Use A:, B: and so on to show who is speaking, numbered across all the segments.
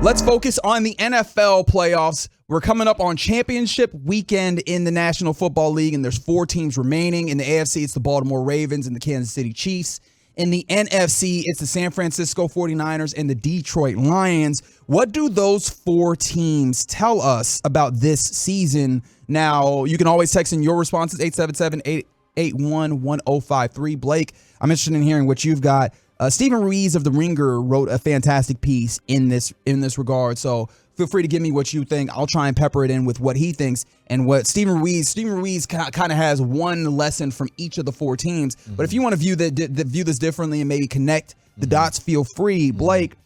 A: Let's focus on the NFL playoffs. We're coming up on championship weekend in the National Football League, and there's 4 teams remaining. In the AFC, it's the Baltimore Ravens and the Kansas City Chiefs. In the NFC, it's the San Francisco 49ers and the Detroit Lions. What do those 4 teams tell us about this season? Now, you can always text in your responses, 877-881-1053. Blake, I'm interested in hearing what you've got. Stephen Ruiz of The Ringer wrote a fantastic piece in this regard, so feel free to give me what you think. I'll try and pepper it in with what he thinks and what Stephen Ruiz kind of has one lesson from each of the 4 teams. Mm-hmm. But if you want to view this differently and maybe connect the dots, feel free. Blake,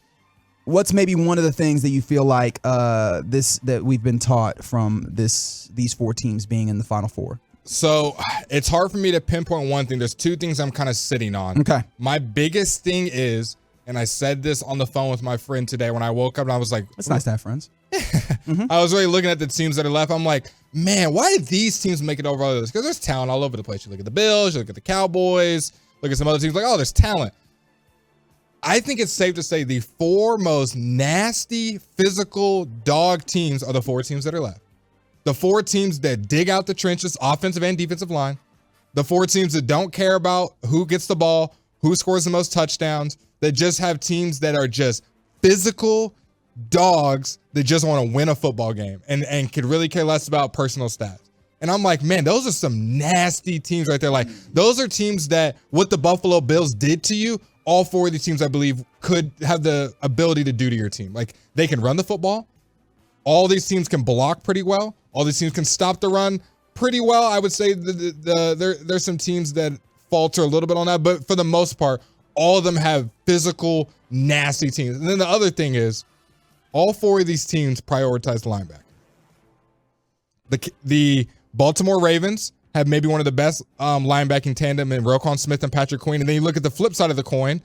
A: what's maybe one of the things that you feel like that we've been taught from these 4 teams being in the Final Four?
B: So it's hard for me to pinpoint one thing. There's 2 things I'm kind of sitting on.
A: Okay.
B: My biggest thing is, and I said this on the phone with my friend today when I woke up, and I was like,
A: it's nice to have friends.
B: I was really looking at the teams that are left. I'm like, man, why did these teams make it over others? Because there's talent all over the place. You look at the Bills, you look at the Cowboys, look at some other teams, like, oh, there's talent. I think it's safe to say the 4 most nasty, physical dog teams are the 4 teams that are left. The 4 teams that dig out the trenches, offensive and defensive line. The 4 teams that don't care about who gets the ball, who scores the most touchdowns, that just have teams that are just physical dogs that just want to win a football game and could really care less about personal stats. And I'm like, man, those are some nasty teams right there. Like, those are teams that what the Buffalo Bills did to you, all 4 of these teams, I believe, could have the ability to do to your team. Like, they can run the football. All these teams can block pretty well. All these teams can stop the run pretty well. I would say there's some teams that falter a little bit on that, but for the most part, all of them have physical, nasty teams. And then the other thing is, all 4 of these teams prioritize linebacker. The Baltimore Ravens have maybe one of the best linebacking tandem in Roquan Smith and Patrick Queen. And then you look at the flip side of the coin,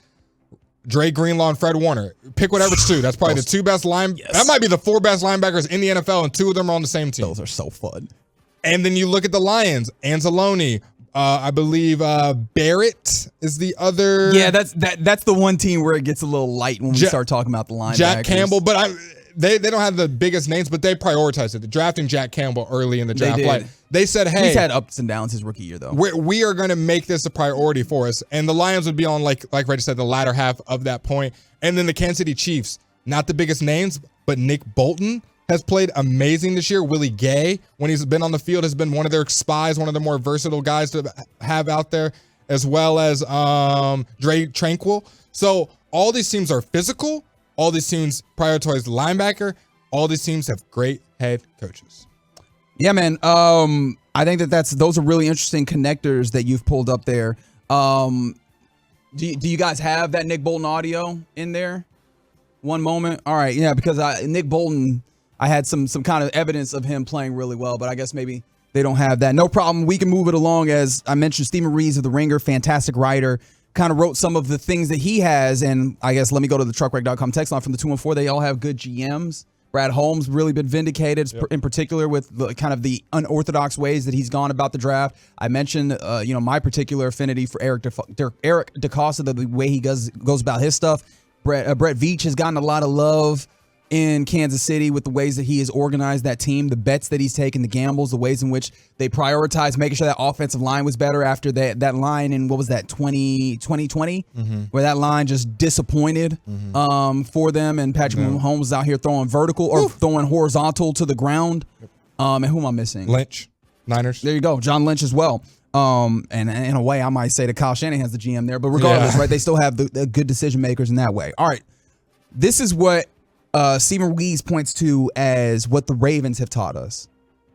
B: Dre Greenlaw and Fred Warner. Pick whatever's 2. That's probably the 2 best Yes. That might be the 4 best linebackers in the NFL, and 2 of them are on the same team.
A: Those are so fun.
B: And then you look at the Lions, Anzalone, I believe Barrett is the other.
A: Yeah, that's the one team where it gets a little light when we start talking about the linebackers.
B: Jack Campbell, but they don't have the biggest names, but they prioritized it. Drafting Jack Campbell early in the draft. They said, hey.
A: He's had ups and downs his rookie year, though.
B: We are going to make this a priority for us. And the Lions would be on, like Reg said, the latter half of that point. And then the Kansas City Chiefs, not the biggest names, but Nick Bolton has played amazing this year. Willie Gay, when he's been on the field, has been one of their spies, one of the more versatile guys to have out there, as well as Dre Tranquil. So all these teams are physical. All these teams prioritize linebacker. All these teams have great head coaches.
A: Yeah, man. I think those are really interesting connectors that you've pulled up there. Do you guys have that Nick Bolton audio in there? One moment. All right. Yeah, because Nick Bolton, I had some kind of evidence of him playing really well, but I guess maybe they don't have that. No problem. We can move it along. As I mentioned, Stephen Ruiz of The Ringer, fantastic writer, kind of wrote some of the things that he has. And I guess let me go to the truckwreck.com text line from the 214. They all have good GMs. Brad Holmes really been vindicated, in particular with the kind of the unorthodox ways that he's gone about the draft. I mentioned, my particular affinity for Eric DeCosta, the way he goes about his stuff. Brett Veach has gotten a lot of love in Kansas City with the ways that he has organized that team, the bets that he's taken, the gambles, the ways in which they prioritize making sure that offensive line was better after that line in, 2020, where that line just disappointed for them, and Patrick Mahomes was out here throwing vertical or throwing horizontal to the ground. And who am I missing?
B: Lynch, Niners.
A: There you go, John Lynch as well. And in a way, I might say that Kyle Shanahan's the GM there, but regardless, right? They still have the good decision makers in that way. All right, this is what Stephen Ruiz points to as what the Ravens have taught us.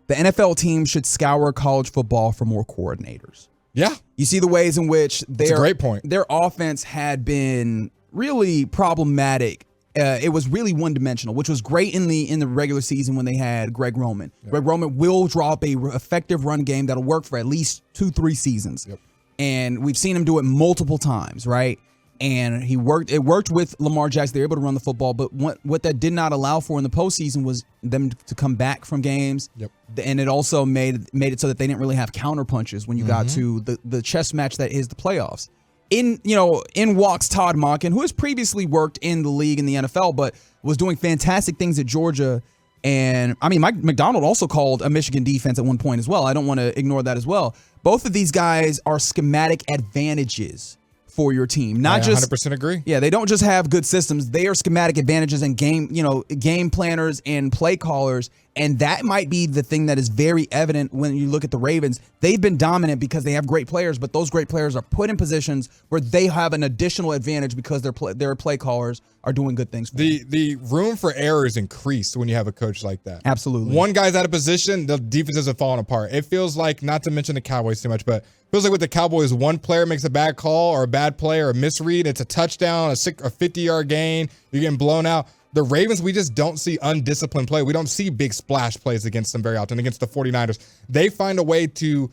A: The NFL team should scour college football for more coordinators.
B: Yeah.
A: You see the ways in which
B: That's a great point.
A: Their offense had been really problematic. It was really one-dimensional, which was great in the regular season when they had Greg Roman. Yep. Greg Roman will draw up a effective run game that'll work for at least 2-3 seasons. Yep. And we've seen him do it multiple times, right? And it worked with Lamar Jackson. They were able to run the football, but what that did not allow for in the postseason was them to come back from games. Yep. And it also made it so that they didn't really have counter punches when you got to the chess match that is the playoffs. in walks Todd Monken, who has previously worked in the league in the NFL, but was doing fantastic things at Georgia. And I mean, Mike McDonald also called a Michigan defense at one point as well. I don't want to ignore that as well. Both of these guys are schematic advantages for your team. Not
B: I
A: just
B: 100% agree.
A: Yeah, they don't just have good systems. They are schematic advantages and game planners and play callers. And that might be the thing that is very evident when you look at the Ravens. They've been dominant because they have great players, but those great players are put in positions where they have an additional advantage because their play callers are doing good things for them.
B: The room for error is increased when you have a coach like that.
A: Absolutely.
B: One guy's out of position, the defenses are falling apart. It feels like, not to mention the Cowboys too much, but it feels like with the Cowboys, one player makes a bad call or a bad play or a misread, it's a touchdown, a 50-yard gain, you're getting blown out. The Ravens, we just don't see undisciplined play. We don't see big splash plays against them very often. Against the 49ers, they find a way to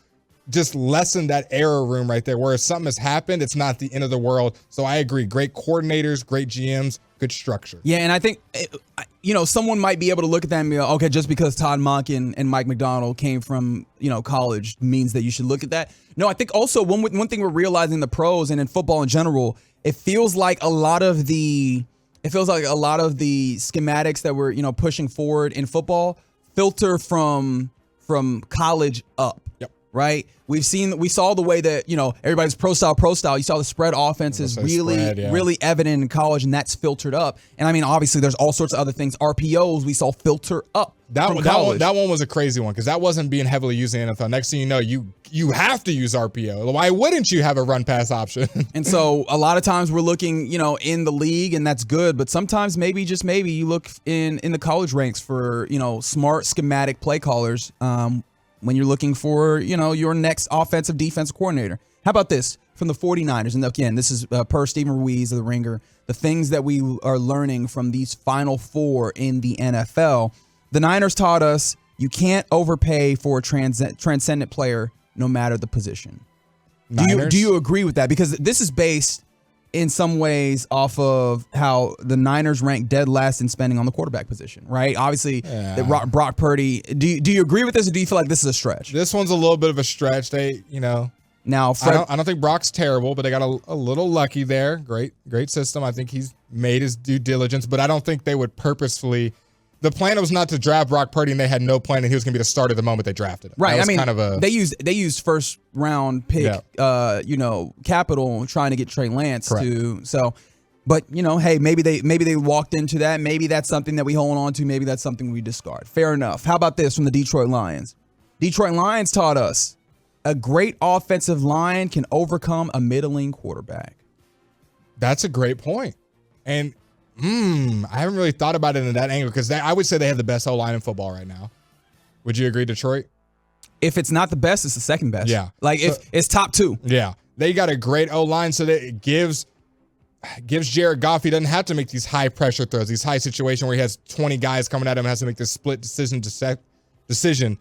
B: just lessen that error room right there, where if something has happened, it's not the end of the world. So I agree. Great coordinators, great GMs, good structure.
A: Yeah, and I think, someone might be able to look at that and be like, okay, just because Todd Monken and Mike McDonald came from, college means that you should look at that. No, I think also one thing we're realizing in the pros and in football in general, it feels like a lot of the schematics that we're, pushing forward in football filter from college up.
B: Yep.
A: Right? We saw the way that, everybody's pro style. You saw the spread offense is really evident in college, and that's filtered up. And I mean, obviously there's all sorts of other things. RPOs we saw filter up. That
B: one was a crazy one because that wasn't being heavily used in the NFL. Next thing you know, you have to use RPO. Why wouldn't you have a run pass option?
A: And so a lot of times we're looking, in the league, and that's good. But sometimes maybe you look in the college ranks for, smart schematic play callers when you're looking for, your next offensive defensive coordinator. How about this from the 49ers? And again, this is per Stephen Ruiz of The Ringer. The things that we are learning from these Final Four in the NFL. The Niners taught us you can't overpay for a transcendent player no matter the position. Do you agree with that? Because this is based in some ways off of how the Niners rank dead last in spending on the quarterback position, right? Obviously, Brock Purdy. Do you agree with this, or do you feel like this is a stretch?
B: This one's a little bit of a stretch.
A: Now,
B: I don't think Brock's terrible, but they got a little lucky there. Great system. I think he's made his due diligence, but I don't think they would purposefully. The plan was not to draft Brock Purdy, and they had no plan, and he was going to be the starter the moment they drafted him.
A: Right. I mean, they used first round pick, capital trying to get Trey Lance to. So, but hey, maybe they walked into that. Maybe that's something that we hold on to. Maybe that's something we discard. Fair enough. How about this from the Detroit Lions? Detroit Lions taught us a great offensive line can overcome a middling quarterback.
B: That's a great point, and. I haven't really thought about it in that angle because I would say they have the best O-line in football right now. Would you agree, Detroit?
A: If it's not the best, it's the second best.
B: Yeah.
A: If it's top two.
B: Yeah. They got a great O-line, so that it gives Jared Goff, he doesn't have to make these high pressure throws, these high situations where he has 20 guys coming at him and has to make this split decision.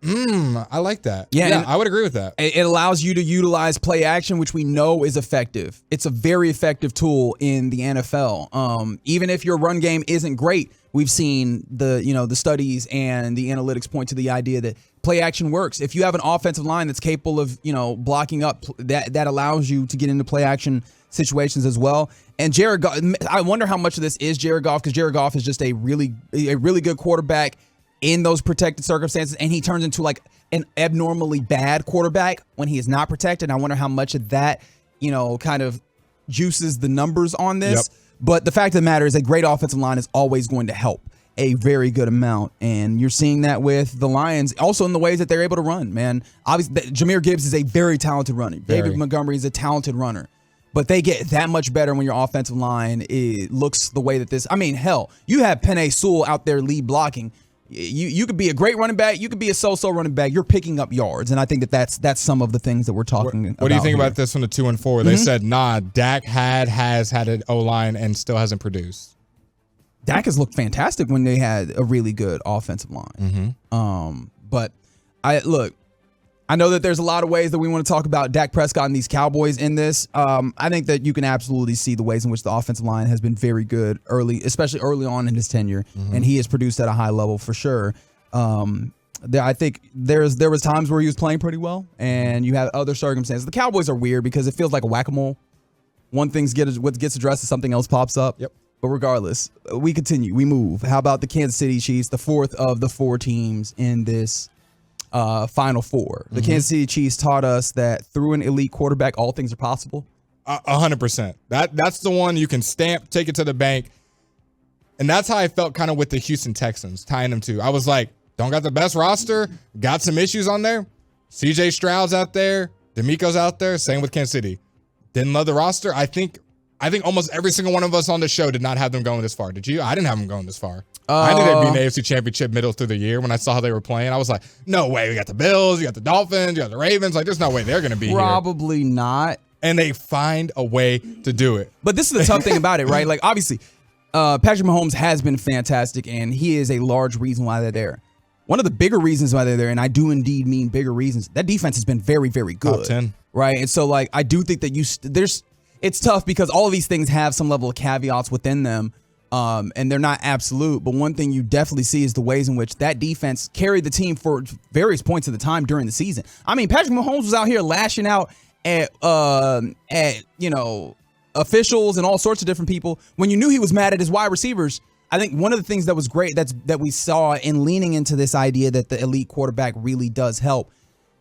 B: I like that. Yeah, I would agree with that.
A: It allows you to utilize play action, which we know is effective. It's a very effective tool in the NFL. Even if your run game isn't great, we've seen the studies and the analytics point to the idea that play action works. If you have an offensive line that's capable of blocking up, that allows you to get into play action situations as well. And Jared Goff, I wonder how much of this is Jared Goff, because Jared Goff is just a really good quarterback in those protected circumstances, and he turns into like an abnormally bad quarterback when he is not protected. I wonder how much of that, kind of juices the numbers on this. Yep. But the fact of the matter is a great offensive line is always going to help a very good amount. And you're seeing that with the Lions also in the ways that they're able to run, man. Obviously, Jahmyr Gibbs is a very talented runner. David Montgomery is a talented runner. But they get that much better when your offensive line looks the way that this. I mean, hell, you have Penei Sewell out there lead blocking. You could be a great running back. You could be a so-so running back. You're picking up yards, and I think that's some of the things that we're talking about.
B: What do you think
A: here.
B: about this from the 2 and 4? They said, Dak has had an O-line and still hasn't produced.
A: Dak has looked fantastic when they had a really good offensive line. But I know that there's a lot of ways that we want to talk about Dak Prescott and these Cowboys in this. I think that you can absolutely see the ways in which the offensive line has been very good especially early on in his tenure, and he has produced at a high level for sure. I think there was times where he was playing pretty well, and you have other circumstances. The Cowboys are weird because it feels like a whack-a-mole. What gets addressed and something else pops up.
B: Yep.
A: But regardless, we continue. We move. How about the Kansas City Chiefs, the fourth of the 4 teams in this Final Four? The Kansas City Chiefs taught us that through an elite quarterback, all things are possible.
B: 100%. That's the one you can stamp, take it to the bank. And that's how I felt kind of with the Houston Texans, tying them to. I was like, don't got the best roster, got some issues on there. CJ Stroud's out there, D'Amico's out there, same with Kansas City. Didn't love the roster. I think almost every single one of us on the show did not have them going this far. Did you? I didn't have them going this far. I knew they'd be in the AFC Championship middle through the year when I saw how they were playing. I was like, no way. We got the Bills, you got the Dolphins, you got the Ravens. Like, there's no way they're going to be here.
A: Probably not.
B: And they find a way to do it.
A: But this is the tough thing about it, right? Like, obviously, Patrick Mahomes has been fantastic, and he is a large reason why they're there. One of the bigger reasons why they're there, and I do indeed mean bigger reasons, that defense has been very, very good.
B: Top 10.
A: Right? And so, like, I do think that it's tough because all of these things have some level of caveats within them, and they're not absolute. But one thing you definitely see is the ways in which that defense carried the team for various points of the time during the season. I mean, Patrick Mahomes was out here lashing out at officials and all sorts of different people when you knew he was mad at his wide receivers. I think one of the things that was great that we saw in leaning into this idea that the elite quarterback really does help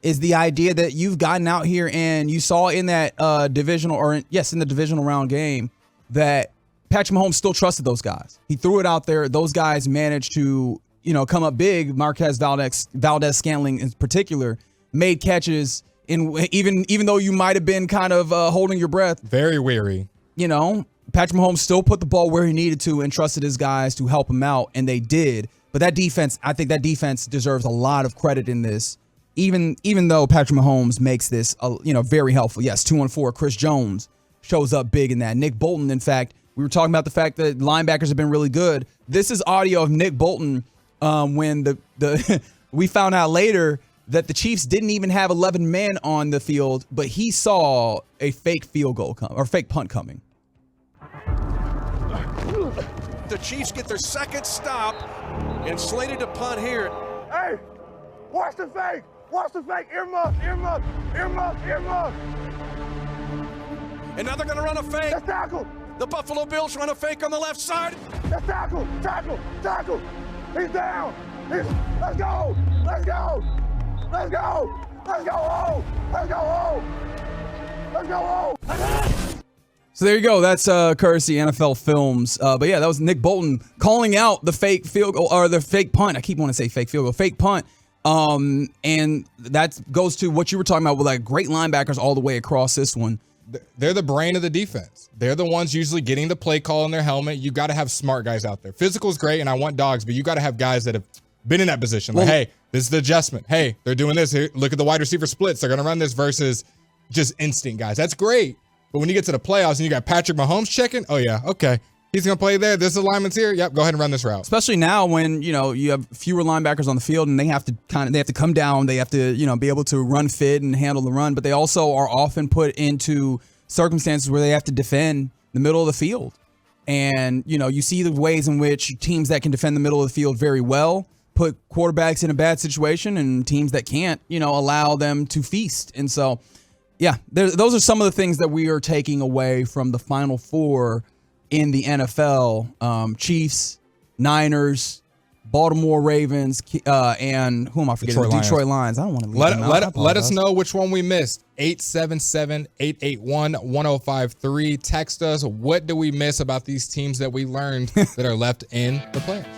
A: is the idea that you've gotten out here and you saw in that in the divisional round game that Patrick Mahomes still trusted those guys. He threw it out there. Those guys managed to, come up big. Marquez Valdes-Scantling in particular made catches even though you might have been kind of holding your breath.
B: Very weary.
A: Patrick Mahomes still put the ball where he needed to and trusted his guys to help him out, and they did. But that defense, I think that defense deserves a lot of credit in this. Even though Patrick Mahomes makes this, very helpful. Yes, 2-4. Chris Jones shows up big in that. Nick Bolton, in fact, we were talking about the fact that linebackers have been really good. This is audio of Nick Bolton when we found out later that the Chiefs didn't even have 11 men on the field, but he saw a fake field goal fake punt coming.
C: The Chiefs get their second stop and slated to punt here.
D: Hey, watch the fake. Watch the fake. Earmuff.
C: And now they're going to run a fake.
D: That's tackle.
C: The Buffalo Bills run a fake on the left side.
D: That's tackle. He's down. Let's go.
A: So there you go. That's courtesy NFL Films. But yeah, that was Nick Bolton calling out the fake field goal or the fake punt. I keep wanting to say fake field goal, fake punt. And that goes to what you were talking about with like great linebackers all the way across this one.
B: They're the brain of the defense. They're the ones usually getting the play call in their helmet. You got to have smart guys out there. Physical is great, and I want dogs, but you got to have guys that have been in that position. Like, hey, this is the adjustment. Hey, they're doing this. Here, look at the wide receiver splits. They're going to run this versus just instinct guys. That's great. But when you get to the playoffs and you got Patrick Mahomes checking, oh, yeah, okay. He's going to play there. This alignment's here. Yep, go ahead and run this route.
A: Especially now when, you have fewer linebackers on the field and they have to come down. They have to, be able to run fit and handle the run. But they also are often put into circumstances where they have to defend the middle of the field. And, you see the ways in which teams that can defend the middle of the field very well put quarterbacks in a bad situation, and teams that can't, allow them to feast. And so, yeah, those are some of the things that we are taking away from the Final Four in the NFL. Chiefs, Niners, Baltimore Ravens, and who am I forgetting? Detroit Lions. I don't want to leave them out.
B: Let us know which one we missed. 877-881-1053. Text us. What do we miss about these teams that we learned that are left in the playoffs?